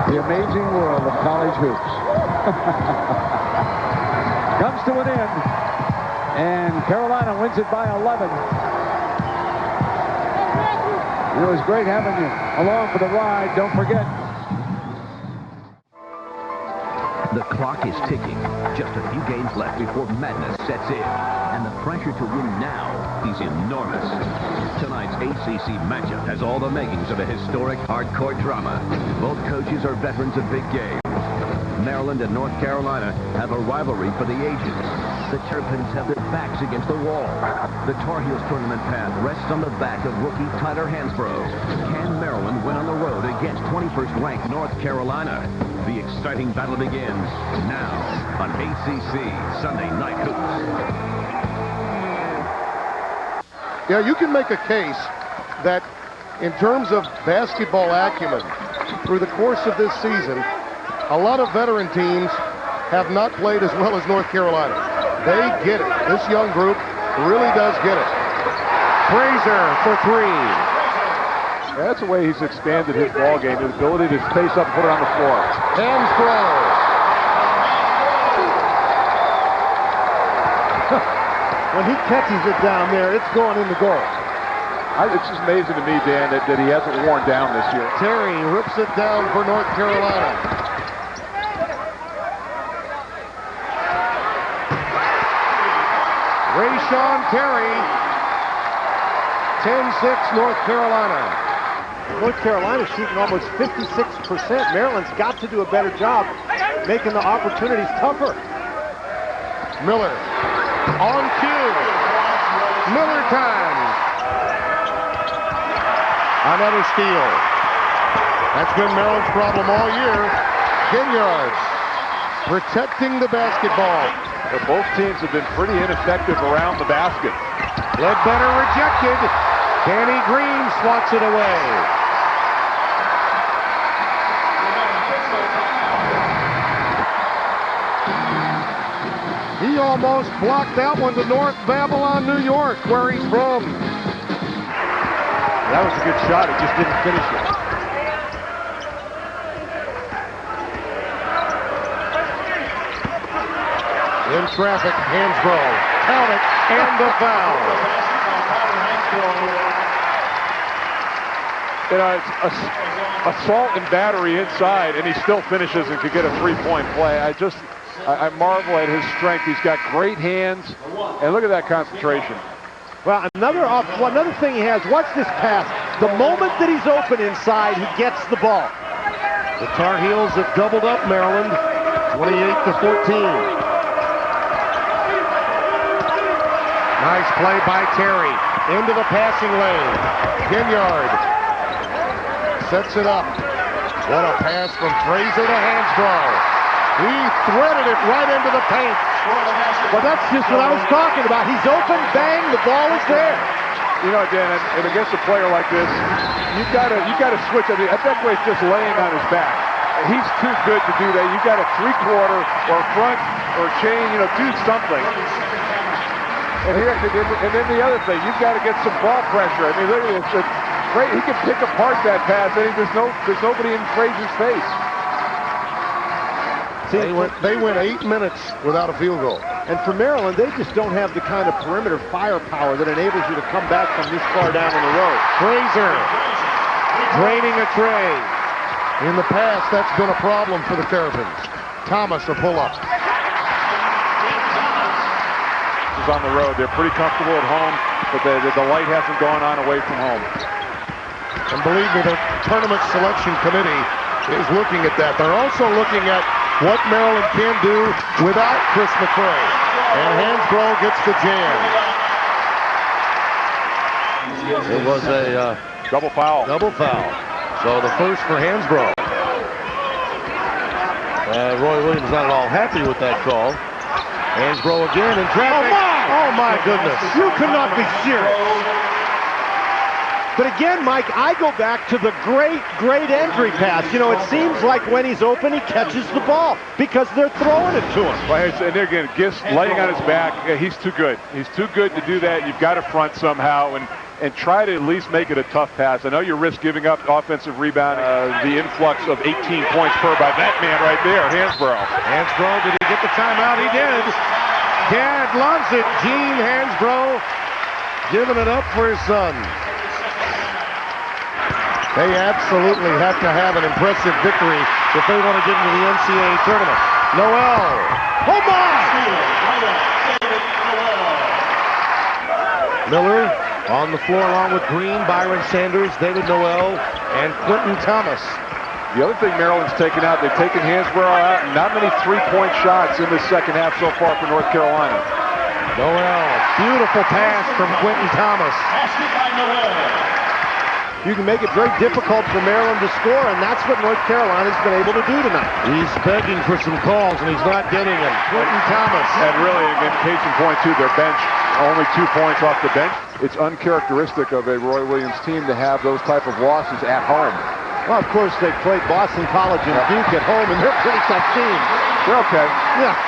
The amazing world of college hoops. Comes to an end, and Carolina wins it by 11. It was great having you along for the ride. Don't forget. The clock is ticking. Just a few games left before madness sets in. And the pressure to win now is enormous. Tonight's ACC matchup has all the makings of a historic hardcore drama. Both coaches are veterans of big games. Maryland and North Carolina have a rivalry for the ages. The Terrapins have their backs against the wall. The Tar Heels tournament path rests on the back of rookie Tyler Hansbrough. Can Maryland win on the road against 21st ranked North Carolina? The exciting battle begins now on ACC Sunday Night Hoops. Yeah, you can make a case that in terms of basketball acumen through the course of this season, a lot of veteran teams have not played as well as North Carolina. They get it. This young group really does get it. Frazier for 3. That's the way he's expanded his ball game, his ability to space up and put it on the floor. Hansbrough. When he catches it down there, it's going in the goal. It's just amazing to me, Dan, that he hasn't worn down this year. Terry rips it down for North Carolina. Reyshawn Terry, 10-6 North Carolina. North Carolina's shooting almost 56%. Maryland's got to do a better job making the opportunities tougher. Miller on cue. Miller time. Another steal. That's been Maryland's problem all year. Ginyard protecting the basketball. But both teams have been pretty ineffective around the basket. Ledbetter rejected. Danny Green swats it away. He almost blocked that one to North Babylon, New York, where he's from. That was a good shot. He just didn't finish it. In traffic, Hansbrough. Count it, and the foul. You know, it's assault and battery inside, and he still finishes and could get a three-point play. I marvel at his strength. He's got great hands, and look at that concentration. Well, another thing he has, watch this pass. The moment that he's open inside, he gets the ball. The Tar Heels have doubled up Maryland, 28-14. Nice play by Terry. Into the passing lane. Ginyard sets it up. What a pass from Frazier to Hansbrough. He threaded it right into the paint. Well, that's just what I was talking about. He's open, bang, the ball is there. You know, Dan, and against a player like this, you've got to switch. I mean, Ebekwe's just laying on his back. He's too good to do that. You've got a three-quarter or front or chain, do something. And then the other thing, you've got to get some ball pressure. I mean, look at this. He can pick apart that pass, and there's nobody in Frazier's face. See, they went 8 minutes without a field goal. And for Maryland, they just don't have the kind of perimeter firepower that enables you to come back from this far down on the road. Frazier draining a tray. In the past, that's been a problem for the Terrapins. Thomas, a pull-up. Is on the road. They're pretty comfortable at home, but the light hasn't gone on away from home. And believe me, the tournament selection committee is looking at that. They're also looking at what Maryland can do without Chris McCray. And Hansbrough gets the jam. It was a double foul. Double foul. So the first for Hansbrough. Roy Williams not at all happy with that call. Hansbrough again in traffic. Oh my goodness. You cannot be serious. But again, Mike, I go back to the great entry pass. It seems like when he's open, he catches the ball because they're throwing it to him. Right, and there again, Gist laying on his back. He's too good. He's too good to do that. You've got to front somehow and try to at least make it a tough pass. I know you risk giving up offensive rebound. The influx of 18 points per by that man right there, Hansbrough. Hansbrough, did he get the timeout? He did. Dad loves it. Gene Hansbrough giving it up for his son. They absolutely have to have an impressive victory if they want to get into the NCAA tournament. Noel. Oh my! Miller on the floor along with Green, Byron Sanders, David Noel, and Quentin Thomas. The other thing Maryland's taken out, they've taken Hansbrough out. Not many three-point shots in the second half so far for North Carolina. Noel, beautiful pass from Quentin Thomas. You can make it very difficult for Maryland to score, and that's what North Carolina's been able to do tonight. He's begging for some calls, and he's not getting them. Quentin Thomas. And really, in case in point, too, their bench, only 2 points off the bench. It's uncharacteristic of a Roy Williams team to have those type of losses at home. Well, of course, they played Boston College and Duke at home, and they're a pretty tough team. They're okay. Yeah.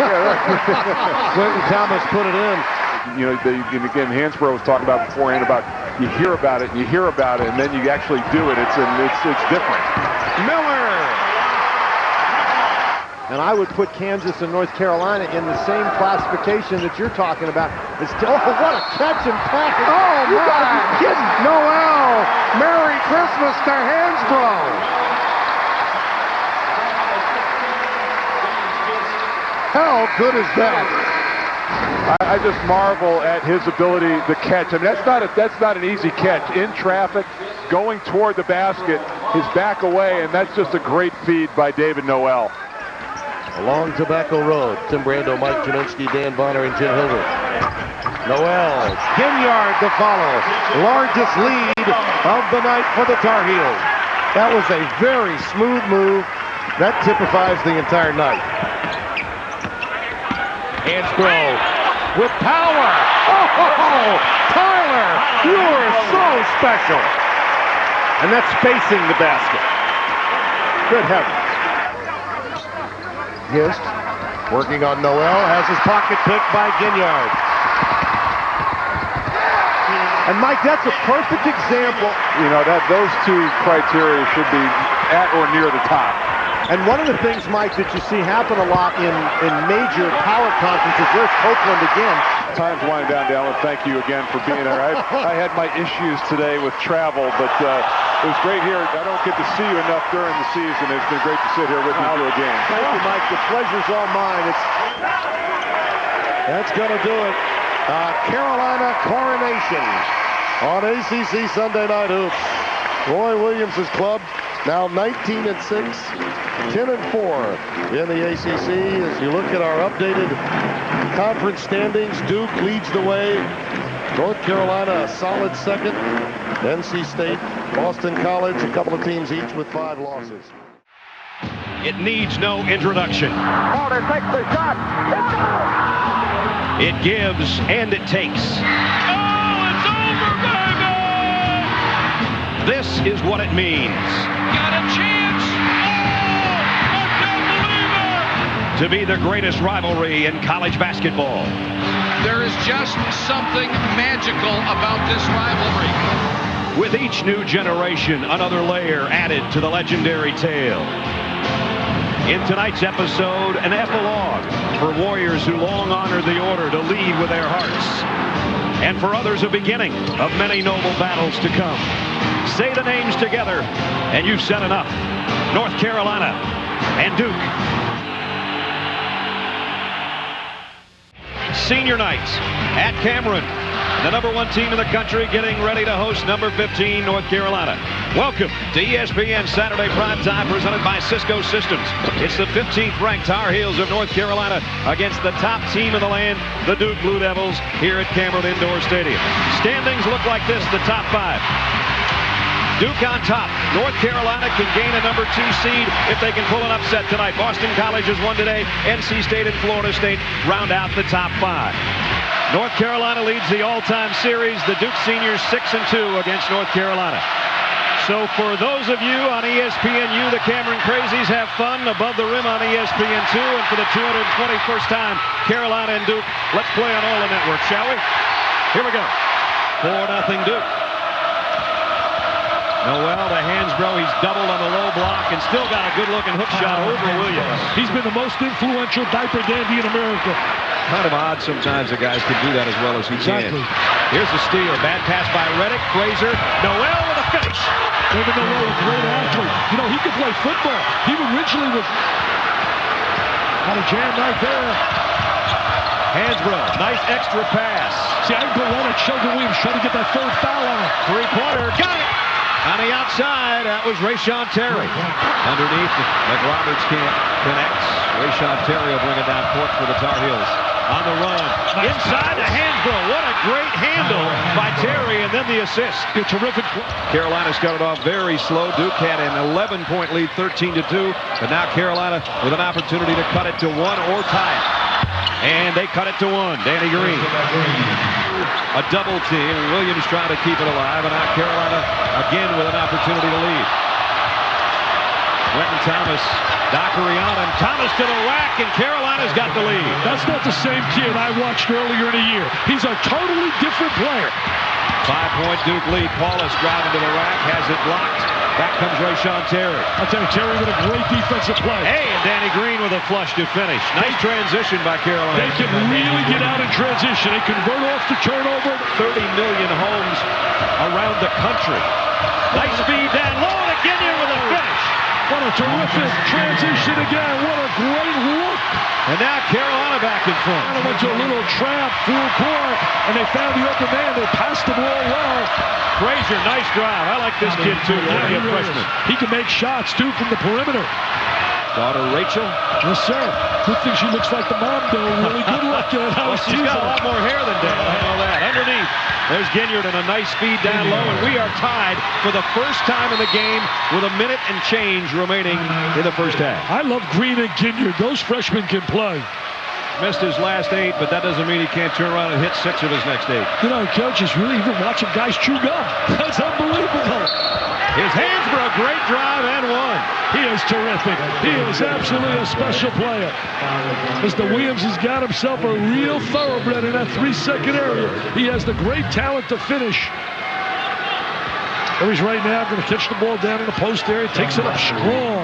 Quentin Thomas put it in. And again, Hansbrough was talking about beforehand about you hear about it, and you hear about it, and then you actually do it. It's different. Miller. And I would put Kansas and North Carolina in the same classification that you're talking about. What a catch and pass. Oh, my. Gotta be kidding. Noel. Merry Christmas to Hansbrough. How good is that? I just marvel at his ability to catch. I mean, that's not an easy catch. In traffic, going toward the basket, his back away, and that's just a great feed by David Noel. Along Tobacco Road, Tim Brando, Mike Jaminski, Dan Bonner, and Jim Hilder. Noel, Ginyard to follow. Largest lead of the night for the Tar Heels. That was a very smooth move. That typifies the entire night. Hansbrough with power. Oh, Tyler, you're so special. And that's facing the basket. Good heavens. Gist working on Noel, has his pocket picked by Ginyard. And Mike, that's a perfect example. Those two criteria should be at or near the top. And one of the things, Mike, that you see happen a lot in major power conferences, there's Copeland again. Time's winding down, Dallin. Thank you again for being there. I had my issues today with travel, but it was great here. I don't get to see you enough during the season. It's been great to sit here with you through a game. Thank you, Mike. The pleasure's all mine. That's going to do it. Carolina coronation on ACC Sunday Night Hoops. Roy Williams' club now 19-6, 10-4 in the ACC. As you look at our updated conference standings, Duke leads the way. North Carolina a solid second. NC State, Boston College, a couple of teams each with 5 losses. It needs no introduction. Porter takes the shot. It gives and it takes. Oh, it's over, baby! This is what it means. Got a chance! Oh, I can't believe it! To be the greatest rivalry in college basketball. There is just something magical about this rivalry. With each new generation, another layer added to the legendary tale. In tonight's episode, an epilogue for warriors who long honored the order to lead with their hearts. And for others, a beginning of many noble battles to come. Say the names together, and you've said enough. North Carolina and Duke. Senior night at Cameron. The #1 team in the country getting ready to host number 15, North Carolina. Welcome to ESPN Saturday Primetime, presented by Cisco Systems. It's the 15th ranked Tar Heels of North Carolina against the top team in the land, the Duke Blue Devils, here at Cameron Indoor Stadium. Standings look like this, the top 5. Duke on top. North Carolina can gain a #2 seed if they can pull an upset tonight. Boston College has won today. NC State and Florida State round out the top 5. North Carolina leads the all-time series. The Duke seniors 6-2 against North Carolina. So for those of you on ESPNU, the Cameron Crazies have fun above the rim on ESPN2. And for the 221st time, Carolina and Duke, let's play on all the networks, shall we? Here we go. 4-0 Duke. Noel to Hansbrough. He's doubled on the low block and still got a good-looking hook shot over Williams. He's been the most influential diaper dandy in America. Kind of odd sometimes that guys can do that as well as he can. Here's the steal. Bad pass by Reddick. Fraser. Noel with a finish. David Noel, a great athlete. You know, he could play football. He originally was on a jam right there. Hansbrough. Nice extra pass. See, I can go right at Sheldon Williams trying to get that 3rd foul on him. Three-pointer. Got it. On the outside, that was Reyshawn Terry. Underneath, McRoberts can't connect. Reyshawn Terry will bring it down court for the Tar Heels. On the run, inside to Hansbrough. What a great handle by Terry, and then the assist. A terrific. Carolina started off very slow. Duke had an 11-point lead, 13-2. But now Carolina with an opportunity to cut it to 1 or tie it. And they cut it to 1. Danny Green. A double team. Williams trying to keep it alive. And now Carolina again with an opportunity to lead. Quentin Thomas, Dockery on him. Thomas to the rack, and Carolina's got the lead. That's not the same kid I watched earlier in the year. He's a totally different player. 5-point Duke lead. Paulus driving to the rack, has it blocked. Back comes Reyshawn Terry. I'll tell you, Terry with a great defensive play. Hey, and Danny Green with a flush to finish. Nice transition by Carolina. They can really get out in transition. They convert off the turnover. 30 million homes around the country. Nice speed down low, and again here with a finish. What a terrific transition again. What a great look. And now Carolina back in front. Carolina went to a little trap, full court, and they found the open man. They passed the ball well. Frazier, nice drive. I like this kid, too. Yeah, a freshman. He can make shots, too, from the perimeter. Daughter Rachel. Yes, sir. Good thing she looks like the mom, though. Really good look at how she's got a lot more hair than Dad. I know that. Underneath, there's Ginyard and a nice speed down low, and we are tied for the first time in the game with a minute and change remaining in the first half. I love Green and Ginyard. Those freshmen can play. Missed his last 8, but that doesn't mean he can't turn around and hit 6 of his next 8. You know, Coach is really even watching guys chew gum. That's unbelievable. His hands for a great drive and 1. He is terrific. He is absolutely a special player. Mr. Williams has got himself a real thoroughbred in that 3-second area. He has the great talent to finish. There he's right now going to catch the ball down in the post area. Takes it up strong.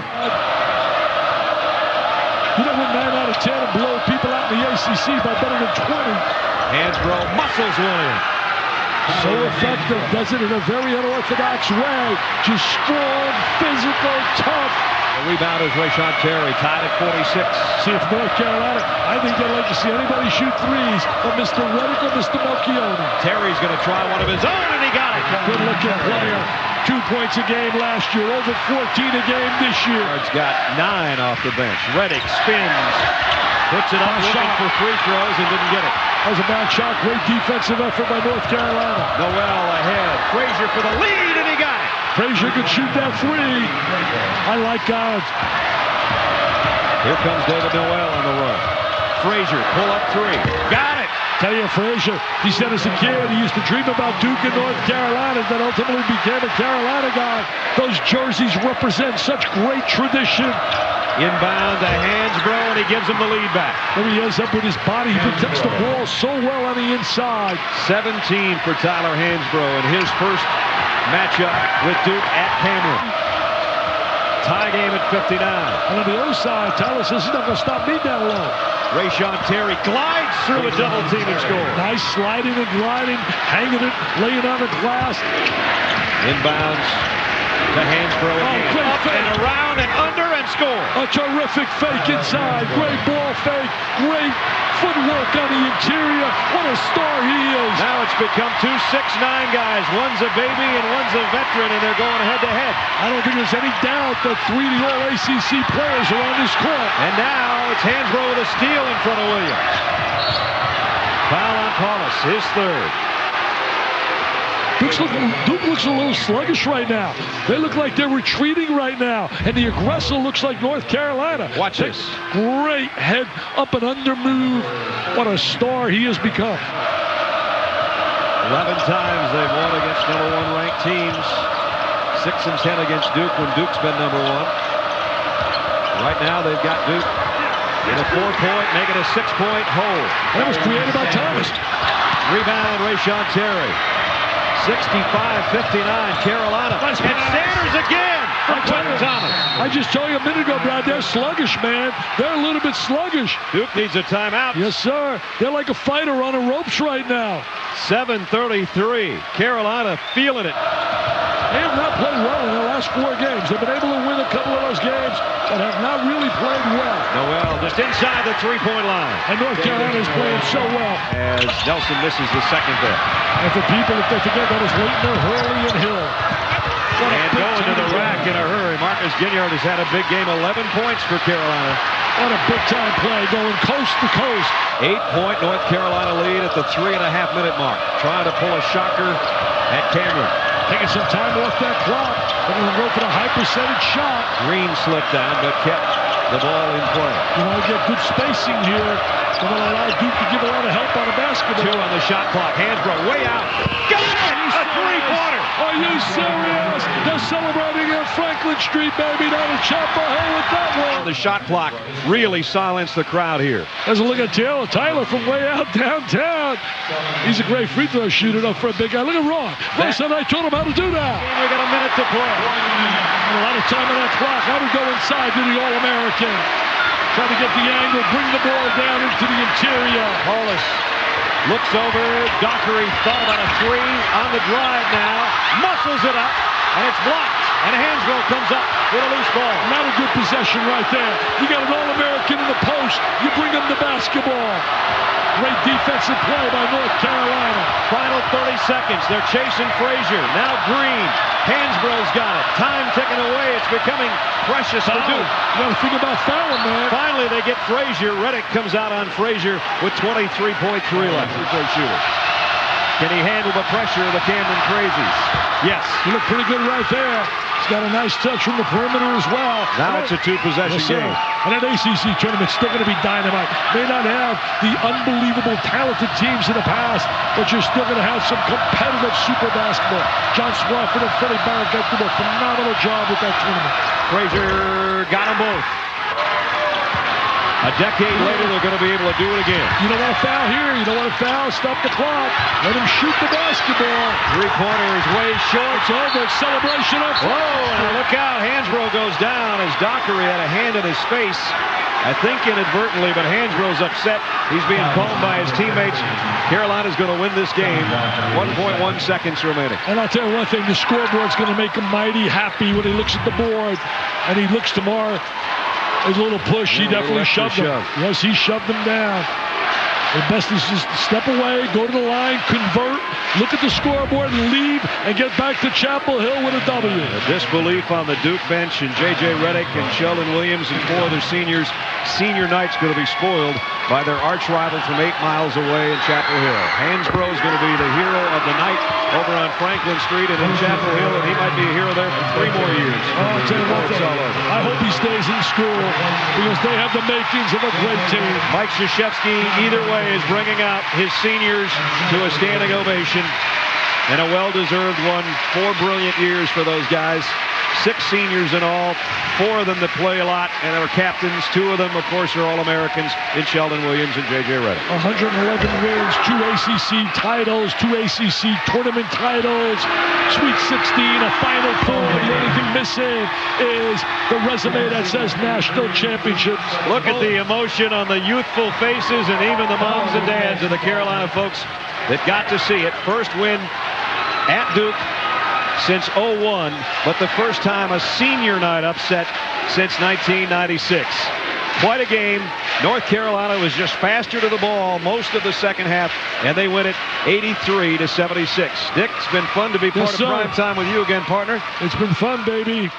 You don't win 9 out of 10 and blow people out in the ACC by better than 20. Hansbrough muscles one in. So effective, does it in a very unorthodox way. Just strong, physical, tough. The rebound is Reyshawn Terry, tied at 46. See if North Carolina, I think they'd like to see anybody shoot threes but Mr. Reddick or Mr. Melchione. Terry's going to try one of his own, and he got it. Good-looking player. 2 points a game last year, over 14 a game this year. It's got 9 off the bench. Reddick spins, puts it up, looking for free throws, and didn't get it. That was a bad shot. Great defensive effort by North Carolina. Noel ahead. Frazier for the lead, and he got it. Frazier could shoot that 3. I like guards. Here comes David Noel on the run. Frazier, pull up 3. Got it. Tell you, Frazier, he said as a kid he used to dream about Duke and North Carolina, that ultimately became a Carolina guy. Those jerseys represent such great tradition. Inbound to Hansbrough, and he gives him the lead back. There he is up with his body. He protects the ball so well on the inside. 17 for Tyler Hansbrough in his first matchup with Duke at Cameron. Tie game at 59. And on the other side, Tyler says he's not going to stop me down low. Reyshawn Terry glides through a double team and scores. Nice sliding and gliding, hanging it, laying on the glass. Inbounds to Hansbrough again. Up and around and under and score. A terrific fake inside. Great ball fake. Great footwork on the interior. What a star he is. Now it's become 2 6'9" guys. One's a baby and one's a veteran, and they're going head to head. I don't think there's any doubt that 3 of the All-ACC players are on this court. And now it's Hansbrough with a steal in front of Williams. Foul on Paulus, his 3rd. Duke looks a little sluggish right now. They look like they're retreating right now. And the aggressor looks like North Carolina. Watch this. Great head up and under move. What a star he has become. 11 times they've won against number 1 ranked teams. 6 and 10 against Duke when Duke's been number 1. Right now they've got Duke in a 4-point, making a 6-point hole. That was created by Thomas. Rebound, Reyshawn Terry. 65-59, Carolina. And Sanders again from Thomas. I just told you a minute ago, Brad, they're sluggish, man. They're a little bit sluggish. Duke needs a timeout. Yes, sir. They're like a fighter on the ropes right now. 7:33. Carolina feeling it. They have not played well in their last 4 games. They've been able to win a couple of those games, but have not really played well. Noel just inside the 3-point line. And North Carolina is playing so well. As Nelson misses the second there. And for people, if they forget, that is Leitner, Hurley, and Hill. And going to the rack in a hurry. Marcus Ginyard has had a big game, 11 points for Carolina. What a big-time play, going coast to coast. 8-point North Carolina lead at the 3.5-minute mark. Trying to pull a shocker at Cameron. Taking some time off that clock. They're going to go for the high percentage shot. Green slipped down, but kept the ball in play. You want to get good spacing here. They're going to allow Duke to give a lot of help on the basketball. 2 on the shot clock. Hansbrough way out. Got it! A 3-pointer! Are you serious? They're celebrating on Franklin Street, baby. That'll chop a hole with that one. The shot clock really silenced the crowd here. There's a look at Tyler from way out downtown. He's a great free throw shooter up for a big guy. Look at Ron. Last time I told him how to do that. We got a minute to play. A lot of time on that clock. I would go inside to the All-American. Try to get the angle, bring the ball down into the interior. Paulus looks over. Dockery thought about a 3 on the drive now. Muscles it up, and it's blocked. And Hansbrough comes up with a loose ball. Not a good possession right there. You got an All-American in the post. You bring him the basketball. Great defensive play by North Carolina. Final 30 seconds. They're chasing Frazier. Now Green. Hansbrough's got it. Time ticking away. It's becoming precious for Duke. You got to think about fouling, man. Finally, they get Frazier. Reddick comes out on Frazier with 23.3 left. Three-point shooter. Can he handle the pressure of the Cameron Crazies? Yes. He looked pretty good right there. He's got a nice touch from the perimeter as well. Now it's a 2-possession game. And an ACC tournament's still going to be dynamite. May not have the unbelievable talented teams in the past, but you're still going to have some competitive super basketball. John Swafford and Freddie Barrett got to do a phenomenal job with that tournament. Frazier got them both. A decade later, they're going to be able to do it again. You don't want to foul here. You don't want to foul. Stop the clock. Let him shoot the basketball. Three-pointer is way short. It's over. Celebration up. Whoa, and look out. Hansbrough goes down as Dockery had a hand in his face. I think inadvertently, but Hansbrough's upset. He's being called by his teammates. Carolina's going to win this game. 1.1 seconds remaining. And I'll tell you one thing, the scoreboard's going to make him mighty happy when he looks at the board. And he looks tomorrow, a little push, he definitely shoved him. Yes, he shoved him down. The best is just step away, go to the line, convert, look at the scoreboard, and leave, and get back to Chapel Hill with a W. The disbelief on the Duke bench, and J.J. Redick and Sheldon Williams and 4 other seniors. Senior night's going to be spoiled by their arch rival from 8 miles away in Chapel Hill. Hansbrough is going to be the hero of the night over on Franklin Street and in Chapel Hill, and he might be a hero there for 3 more years. I'll tell you one thing, I hope he stays in school because they have the makings of a great team. Mike Krzyzewski, either way, is bringing out his seniors to a standing ovation, and a well-deserved one. 4 brilliant years for those guys. 6 seniors in all, 4 of them that play a lot and are captains. 2 of them, of course, are All-Americans in Sheldon Williams and J.J. Redick. 111 wins, 2 ACC titles, 2 ACC tournament titles, Sweet 16, a Final Four. The only thing missing is the resume that says national championships. Look at the emotion on the youthful faces and even the moms and dads of the Carolina folks that got to see it. First win at Duke since 01, but the first time a senior night upset since 1996. Quite a game. North Carolina was just faster to the ball most of the second half, and they win it 83-76. Dick, it's been fun to be part of Prime Time with you again, partner. It's been fun, baby.